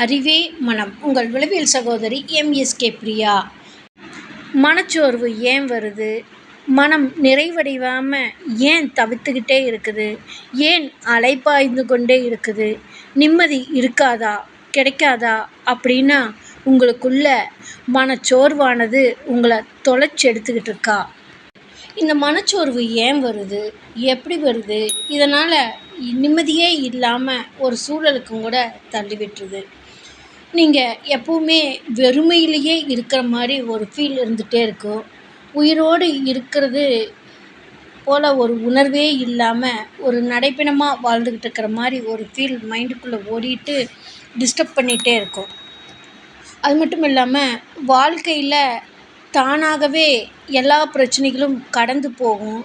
அறிவே மனம். உங்கள் விளைவியல் சகோதரி எம்எஸ்கே பிரியா. மனச்சோர்வு ஏன் வருது? மனம் நிறைவடையாமல் ஏன் தவித்துக்கிட்டே இருக்குது? ஏன் அலைப்பாய்ந்து கொண்டே இருக்குது? நிம்மதி இருக்காதா, கிடைக்காதா அப்படின்னா உங்களுக்குள்ள மனச்சோர்வானது உங்களை தொலைச்சி எடுத்துக்கிட்டு இருக்கா? இந்த மனச்சோர்வு ஏன் வருது, எப்படி வருது? இதனால் நிம்மதியே இல்லாமல் ஒரு சூழலுக்கும் கூட தள்ளிவிட்டுருது. நீங்கள் எப்பவுமே வெறுமையிலேயே இருக்கிற மாதிரி ஒரு ஃபீல் இருந்துகிட்டே இருக்கும். உயிரோடு இருக்கிறது போல் ஒரு உணர்வே இல்லாமல் ஒரு நடைப்பிணமாக வாழ்ந்துக்கிட்டு இருக்கிற மாதிரி ஒரு ஃபீல் மைண்டுக்குள்ளே ஓடிட்டு டிஸ்டர்ப் பண்ணிகிட்டே இருக்கும். அது மட்டும் இல்லாமல் வாழ்க்கையில் தானாகவே எல்லா பிரச்சனைகளும் கடந்து போகும்.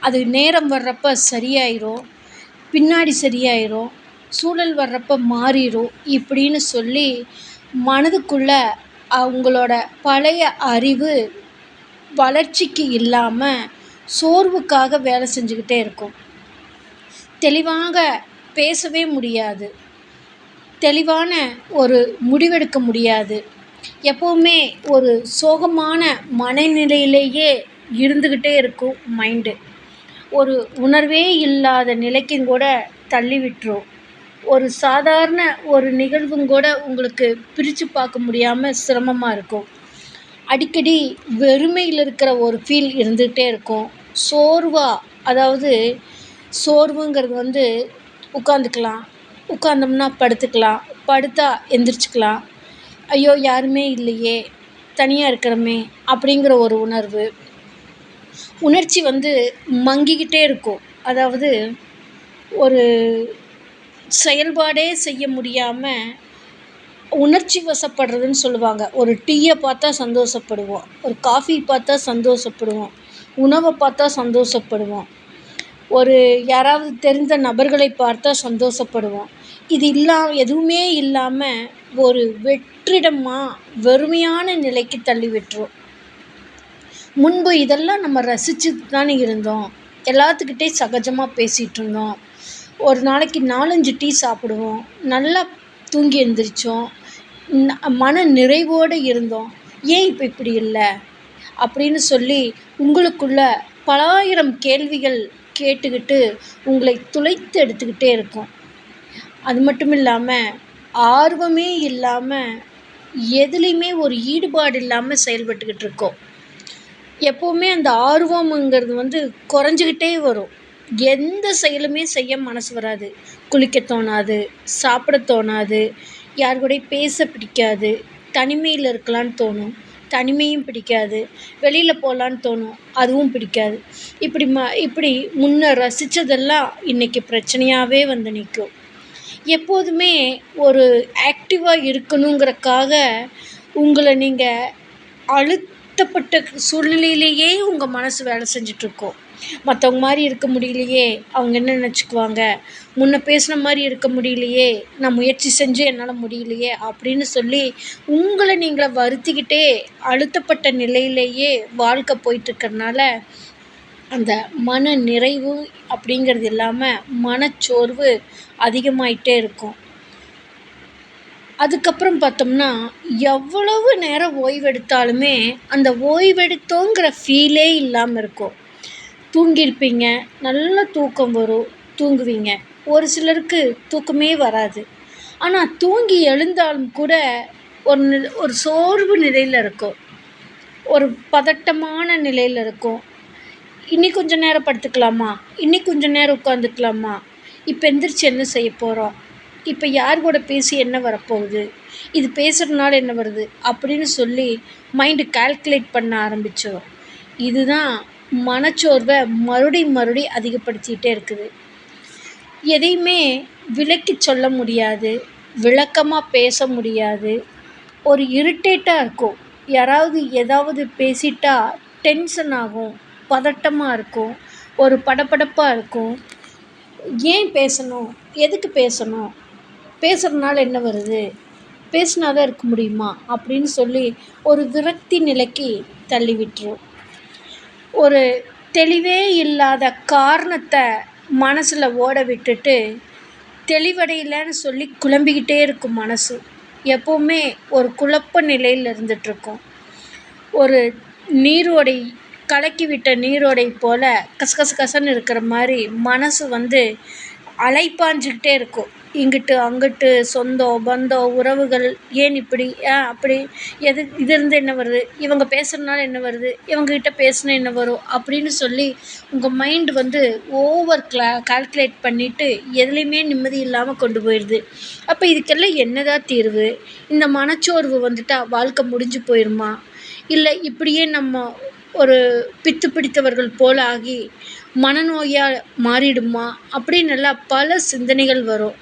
அது நேரம் வர்றப்ப சரியாயிரும், பின்னாடி சரியாயிரும், சூழல் வர்றப்ப மாறிடும் இப்படின்னு சொல்லி மனதுக்குள்ள அவங்களோட பழைய அறிவு வளர்ச்சிக்கு இல்லாமல் சோர்வுக்காக வேலை செஞ்சுக்கிட்டே இருக்கும். தெளிவாக பேசவே முடியாது, தெளிவான ஒரு முடிவெடுக்க முடியாது. எப்போவுமே ஒரு சோகமான மனநிலையிலேயே இருந்துக்கிட்டே இருக்கும் மைண்டு. ஒரு உணர்வே இல்லாத நிலைக்கும் கூட தள்ளி விட்டுரும். ஒரு சாதாரண ஒரு நிகழ்வும் கூட உங்களுக்கு பிரித்து பார்க்க முடியாமல் சிரமமாக இருக்கும். அடிக்கடி வெறுமையில் இருக்கிற ஒரு ஃபீல் இருந்துகிட்டே இருக்கும். அதாவது சோர்வுங்கிறது உட்காந்துக்கலாம், உட்காந்தோம்னா படுத்துக்கலாம், படுத்தா எந்திரிச்சிக்கலாம். ஐயோ யாருமே இல்லையே, தனியாக இருக்கிறோமே அப்படிங்கிற ஒரு உணர்ச்சி மங்கிக்கிட்டே இருக்கும். அதாவது ஒரு செயல்பாடே செய்ய முடியாமல் உணர்ச்சி வசப்படுறதுன்னு சொல்லுவாங்க. ஒரு டீயை பார்த்தா சந்தோஷப்படுவோம், ஒரு காஃபி பார்த்தா சந்தோஷப்படுவோம், உணவை பார்த்தா சந்தோஷப்படுவோம், ஒரு யாராவது தெரிந்த நபர்களை பார்த்தா சந்தோஷப்படுவோம். இது எதுவுமே இல்லாமல் ஒரு வெற்றிடமாக வெறுமையான நிலைக்கு தள்ளி விட்டுரும். முன்பு இதெல்லாம் நம்ம ரசிச்சுட்டு தானே இருந்தோம். எல்லாத்துக்கிட்டே சகஜமாக பேசிகிட்டு இருந்தோம். ஒரு நாளைக்கு 4-5 டீ சாப்பிடுவோம், நல்லா தூங்கி எழுந்திரிச்சோம், மன நிறைவோடு இருந்தோம். ஏன் இப்போ இப்படி இல்லை அப்படின்னு சொல்லி உங்களுக்குள்ள பலாயிரம் கேள்விகள் கேட்டுக்கிட்டு உங்களை துளைத்து எடுத்துக்கிட்டே இருக்கும். அது மட்டும் இல்லாமல் ஆர்வமே இல்லாமல் எதுலேயுமே ஒரு ஈடுபாடு இல்லாமல் செயல்பட்டுக்கிட்டு இருக்கோம். எப்போவுமே அந்த ஆர்வம்ங்கிறது குறைஞ்சிக்கிட்டே வரும். எந்த செயலுமே செய்ய மனசு வராது. குளிக்க தோணாது, சாப்பிட தோணாது, யார் கூட பேச பிடிக்காது, தனிமையில் இருக்கலான்னு தோணும், தனிமையும் பிடிக்காது, வெளியில் போகலான்னு தோணும், அதுவும் பிடிக்காது. இப்படி முன்ன ரசித்ததெல்லாம் இன்றைக்கி பிரச்சனையாகவே நிற்கும். எப்போதுமே ஒரு ஆக்டிவாக இருக்கணுங்கிறக்காக உங்களை நீங்கள் அழுத்தப்பட்ட சூழ்நிலையிலேயே உங்கள் மனசு வேலை செஞ்சிட்ருக்கோம். மற்றவங்க மாதிரி இருக்க முடியலையே, அவங்க என்ன நினச்சிக்குவாங்க, முன்ன பேசுன மாதிரி இருக்க முடியலையே, நான் முயற்சி செஞ்சு என்னால் முடியலையே அப்படின்னு சொல்லி உங்களை நீங்களே வருத்திக்கிட்டே அழுத்தப்பட்ட நிலையிலேயே வாழ்க்கை போயிட்டுருக்கறனால அந்த மன நிறைவு அப்படிங்கிறது இல்லாமல் மனச்சோர்வு அதிகமாயிட்டே இருக்கும். அதுக்கப்புறம் பார்த்தோம்னா எவ்வளவு நேரம் ஓய்வெடுத்தாலுமே அந்த ஓய்வெடுத்தோங்கிற ஃபீலே இல்லாமல் இருக்கும். தூங்கியிருப்பீங்க, நல்ல தூக்கம் வரும், தூங்குவீங்க. ஒரு சிலருக்கு தூக்கமே வராது. ஆனால் தூங்கி எழுந்தாலும் கூட ஒரு சோர்வு நிலையில் இருக்கும், ஒரு பதட்டமான நிலையில் இருக்கும். இன்னி கொஞ்சம் நேரம் படுத்துக்கலாமா, இன்னி கொஞ்சம் நேரம் உட்காந்துக்கலாமா, இப்போ எந்திரிச்சு என்ன செய்ய போகிறோம், இப்போ யார் கூட பேசி என்ன வரப்போகுது, இது பேசுகிறதுனால என்ன வருது அப்படின்னு சொல்லி மைண்டு கால்குலேட் பண்ண ஆரம்பித்தோம். இதுதான் மனச்சோர்வை மறுபடி அதிகப்படுத்திகிட்டே இருக்குது. எதையுமே விளக்கி சொல்ல முடியாது, விளக்கமாக பேச முடியாது. ஒரு இரிட்டேட்டாக இருக்கும். யாராவது ஏதாவது பேசிட்டா டென்ஷன் ஆகும், பதட்டமாக இருக்கும், ஒரு படபடப்பாக இருக்கும். ஏன் பேசணும், எதுக்கு பேசணும், பேசுகிறதுனால என்ன வருது, பேசினாதான் இருக்க முடியுமா அப்படின்னு சொல்லி ஒரு விரக்தி நிலைக்கு தள்ளி விட்டுரும். ஒரு தெளிவே இல்லாத காரணத்தை மனசில் ஓட விட்டுட்டு தெளிவடையலைன்னு சொல்லி குழம்பிக்கிட்டே இருக்கும் மனசு. எப்போவுமே ஒரு குழப்ப நிலையில் இருந்துகிட்ருக்கும். ஒரு நீரோடை கலக்கி விட்ட நீரோடை போல் கசகசன்னு இருக்கிற மாதிரி மனசு வந்து அலைப்பாஞ்சுக்கிட்டே இருக்கும். இங்கிட்டு அங்கிட்டு சொந்தம் பந்தம் உறவுகள் ஏன் இப்படி அப்படி இதிலிருந்து என்ன வருது, இவங்க பேசுகிறதுனால என்ன வருது, இவங்ககிட்ட பேசினா என்ன வரும் அப்படின்னு சொல்லி உங்கள் மைண்டு வந்து ஓவர் கால்குலேட் பண்ணிவிட்டு எதுலேயுமே நிம்மதி இல்லாமல் கொண்டு போயிடுது. அப்போ இதுக்கெல்லாம் என்னதான் தீர்வு? இந்த மனச்சோர்வு வந்துட்டால் வாழ்க்கை முடிஞ்சு போயிடுமா? இல்லை இப்படியே நம்ம ஒரு பித்து பிடித்தவர்கள் போல ஆகி மனநோயாக மாறிடுமா அப்படின்னு எல்லாம் பல சிந்தனைகள் வரும்.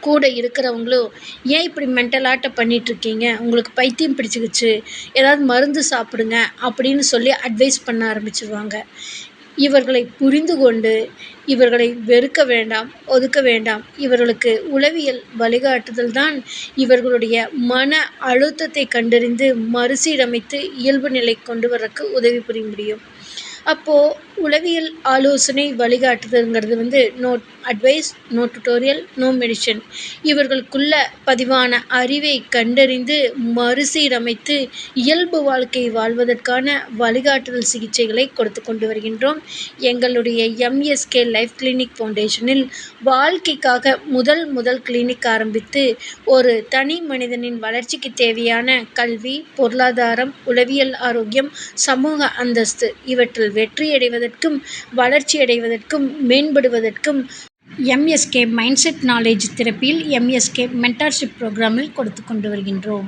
கூட இருக்கிறவங்களும் ஏன் இப்படி மென்டலாட்டம் பண்ணிகிட்ருக்கீங்க, உங்களுக்கு பைத்தியம் பிடிச்சிக்கிச்சு, ஏதாவது மருந்து சாப்பிடுங்க அப்படின்னு சொல்லி அட்வைஸ் பண்ண ஆரம்பிச்சிருவாங்க. இவர்களை புரிந்து கொண்டு இவர்களை வெறுக்க வேண்டாம், ஒதுக்க வேண்டாம். இவர்களுக்கு உளவியல் வழிகாட்டுதல் தான் இவர்களுடைய மன அழுத்தத்தை கண்டறிந்து மறுசீரமைத்து இயல்பு நிலை கொண்டு வரக்கு உதவி புரிய முடியும். அப்போது உளவியல் ஆலோசனை வழிகாட்டுதல்ங்கிறது வந்து no advice, no tutorial, no medication. இவர்களுக்குள்ள பதிவான அறிவை கண்டறிந்து மறுசீரமைத்து இயல்பு வாழ்க்கையை வாழ்வதற்கான வழிகாட்டுதல் சிகிச்சைகளை கொடுத்து கொண்டு வருகின்றோம். எங்களுடைய எம்எஸ்கே லைஃப் கிளினிக் ஃபவுண்டேஷனில் வாழ்க்கைக்காக முதல் கிளினிக் ஆரம்பித்து ஒரு தனி மனிதனின் வளர்ச்சிக்கு தேவையான கல்வி, பொருளாதாரம், உளவியல் ஆரோக்கியம், சமூக அந்தஸ்து இவற்றில் வெற்றியடைவதற்கும் வளர்ச்சியடைவதற்கும் மேம்படுவதற்கும் எம்எஸ்கே மைண்ட் செட் நாலேஜ் தெரப்பியில் எம்எஸ்கே மென்டார்ஷிப் புரோகிராமில் கொடுத்து கொண்டு வருகின்றோம்.